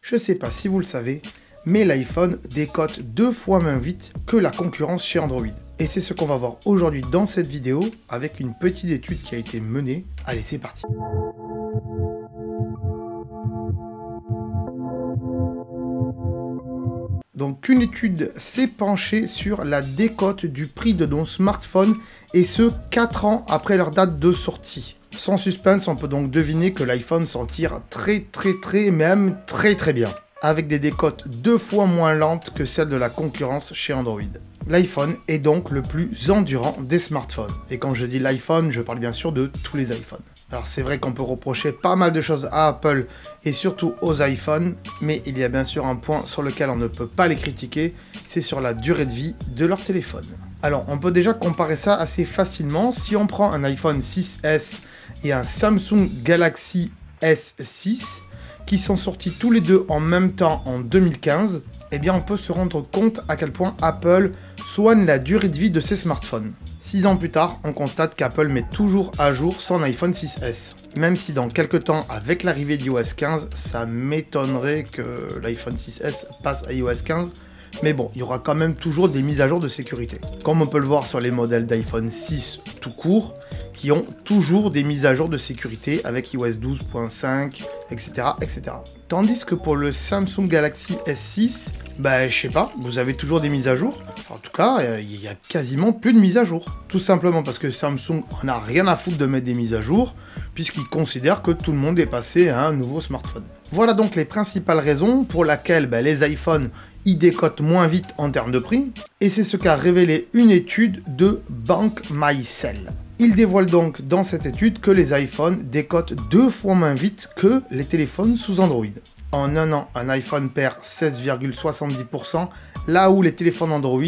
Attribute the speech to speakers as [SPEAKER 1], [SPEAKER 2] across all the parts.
[SPEAKER 1] Je sais pas si vous le savez, mais l'iPhone décote 2 fois moins vite que la concurrence chez Android. Et c'est ce qu'on va voir aujourd'hui dans cette vidéo avec une petite étude qui a été menée. Allez, c'est parti. Donc une étude s'est penchée sur la décote du prix de nos smartphones et ce 4 ans après leur date de sortie. Sans suspense, on peut donc deviner que l'iPhone s'en tire très bien, avec des décotes 2 fois moins lentes que celles de la concurrence chez Android. L'iPhone est donc le plus endurant des smartphones. Et quand je dis l'iPhone, je parle bien sûr de tous les iPhones. Alors c'est vrai qu'on peut reprocher pas mal de choses à Apple et surtout aux iPhones, mais il y a bien sûr un point sur lequel on ne peut pas les critiquer, c'est sur la durée de vie de leur téléphone. Alors on peut déjà comparer ça assez facilement. Si on prend un iPhone 6S et un Samsung Galaxy S6, qui sont sortis tous les deux en même temps en 2015, eh bien on peut se rendre compte à quel point Apple soigne la durée de vie de ses smartphones. 6 ans plus tard, on constate qu'Apple met toujours à jour son iPhone 6S. Même si dans quelques temps, avec l'arrivée d'iOS 15, ça m'étonnerait que l'iPhone 6S passe à iOS 15, mais bon, il y aura quand même toujours des mises à jour de sécurité. Comme on peut le voir sur les modèles d'iPhone 6 tout court, qui ont toujours des mises à jour de sécurité avec iOS 12.5, etc., etc. Tandis que pour le Samsung Galaxy S6, je sais pas, vous avez toujours des mises à jour. Enfin, en tout cas, il y a quasiment plus de mises à jour. Tout simplement parce que Samsung en a rien à foutre de mettre des mises à jour, puisqu'il considère que tout le monde est passé à un nouveau smartphone. Voilà donc les principales raisons pour lesquelles les iPhones y décotent moins vite en termes de prix, et c'est ce qu'a révélé une étude de BankMyCell. Il dévoile donc dans cette étude que les iPhones décotent 2 fois moins vite que les téléphones sous Android. En un an, un iPhone perd 16,70%, là où les téléphones Android,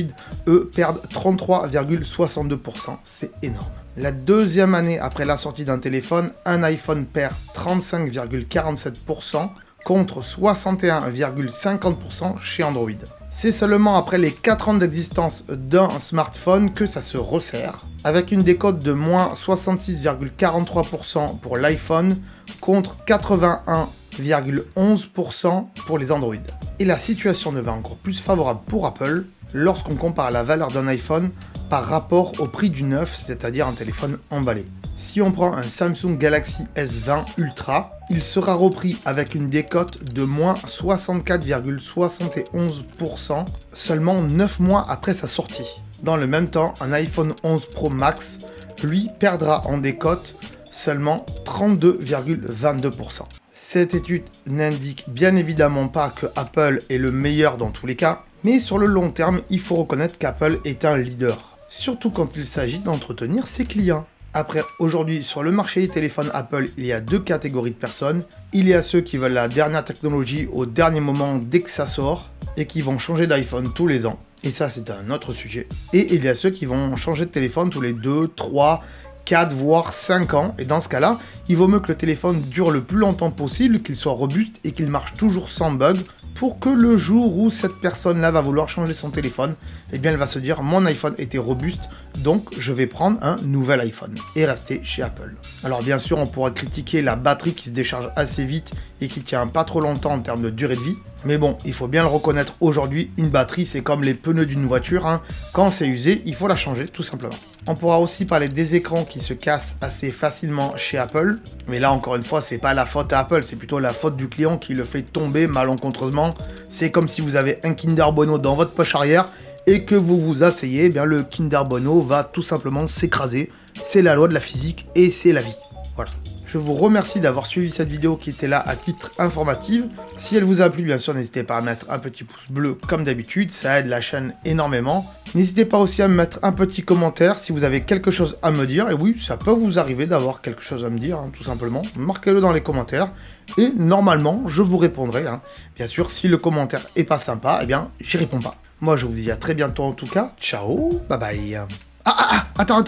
[SPEAKER 1] eux, perdent 33,62%. C'est énorme. La deuxième année après la sortie d'un téléphone, un iPhone perd 35,47% contre 61,50% chez Android. C'est seulement après les 4 ans d'existence d'un smartphone que ça se resserre, avec une décote de moins 66,43% pour l'iPhone contre 81,11% pour les Android. Et la situation devient encore plus favorable pour Apple lorsqu'on compare la valeur d'un iPhone par rapport au prix du neuf, c'est-à-dire un téléphone emballé. Si on prend un Samsung Galaxy S20 Ultra, il sera repris avec une décote de moins 64,71% seulement 9 mois après sa sortie. Dans le même temps, un iPhone 11 Pro Max, lui, perdra en décote seulement 32,22%. Cette étude n'indique bien évidemment pas que Apple est le meilleur dans tous les cas, mais sur le long terme, il faut reconnaître qu'Apple est un leader, surtout quand il s'agit d'entretenir ses clients. Après, aujourd'hui, sur le marché des téléphones Apple, il y a 2 catégories de personnes. Il y a ceux qui veulent la dernière technologie au dernier moment dès que ça sort et qui vont changer d'iPhone tous les ans. Et ça, c'est un autre sujet. Et il y a ceux qui vont changer de téléphone tous les 2, 3, 4, voire 5 ans. Et dans ce cas-là, il vaut mieux que le téléphone dure le plus longtemps possible, qu'il soit robuste et qu'il marche toujours sans bug, pour que le jour où cette personne-là va vouloir changer son téléphone, eh bien elle va se dire mon iPhone était robuste, donc je vais prendre un nouvel iPhone et rester chez Apple. Alors bien sûr, on pourra critiquer la batterie qui se décharge assez vite et qui tient pas trop longtemps en termes de durée de vie, mais bon, il faut bien le reconnaître aujourd'hui, une batterie c'est comme les pneus d'une voiture, quand c'est usé, il faut la changer tout simplement. On pourra aussi parler des écrans qui se cassent assez facilement chez Apple, mais là encore une fois, c'est pas la faute à Apple, c'est plutôt la faute du client qui le fait tomber malencontreusement. C'est comme si vous avez un Kinder Bueno dans votre poche arrière et que vous vous asseyez, eh bien le Kinder Bueno va tout simplement s'écraser. C'est la loi de la physique et c'est la vie. Voilà. Je vous remercie d'avoir suivi cette vidéo qui était là à titre informatif. Si elle vous a plu, bien sûr, n'hésitez pas à mettre un petit pouce bleu comme d'habitude, ça aide la chaîne énormément. N'hésitez pas aussi à me mettre un petit commentaire si vous avez quelque chose à me dire. Et oui, ça peut vous arriver d'avoir quelque chose à me dire, tout simplement. Marquez-le dans les commentaires et normalement, je vous répondrai. Bien sûr, si le commentaire est pas sympa, eh bien, j'y réponds pas. Moi, je vous dis à très bientôt en tout cas. Ciao, bye bye. Attends.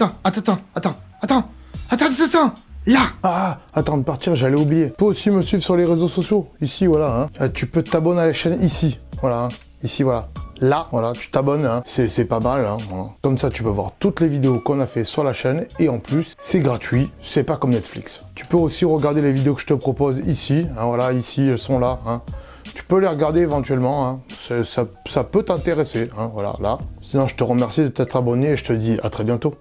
[SPEAKER 1] Là. Attends de partir, j'allais oublier. Tu peux aussi me suivre sur les réseaux sociaux. Ici, voilà. Tu peux t'abonner à la chaîne ici. Voilà. Ici, voilà. Là, voilà, tu t'abonnes. C'est pas mal. Voilà. Comme ça, tu peux voir toutes les vidéos qu'on a fait sur la chaîne. Et en plus, c'est gratuit. C'est pas comme Netflix. Tu peux aussi regarder les vidéos que je te propose ici. Voilà, ici, elles sont là. tu peux les regarder éventuellement, hein. Ça peut t'intéresser, hein, voilà, là. Sinon, je te remercie de t'être abonné et je te dis à très bientôt.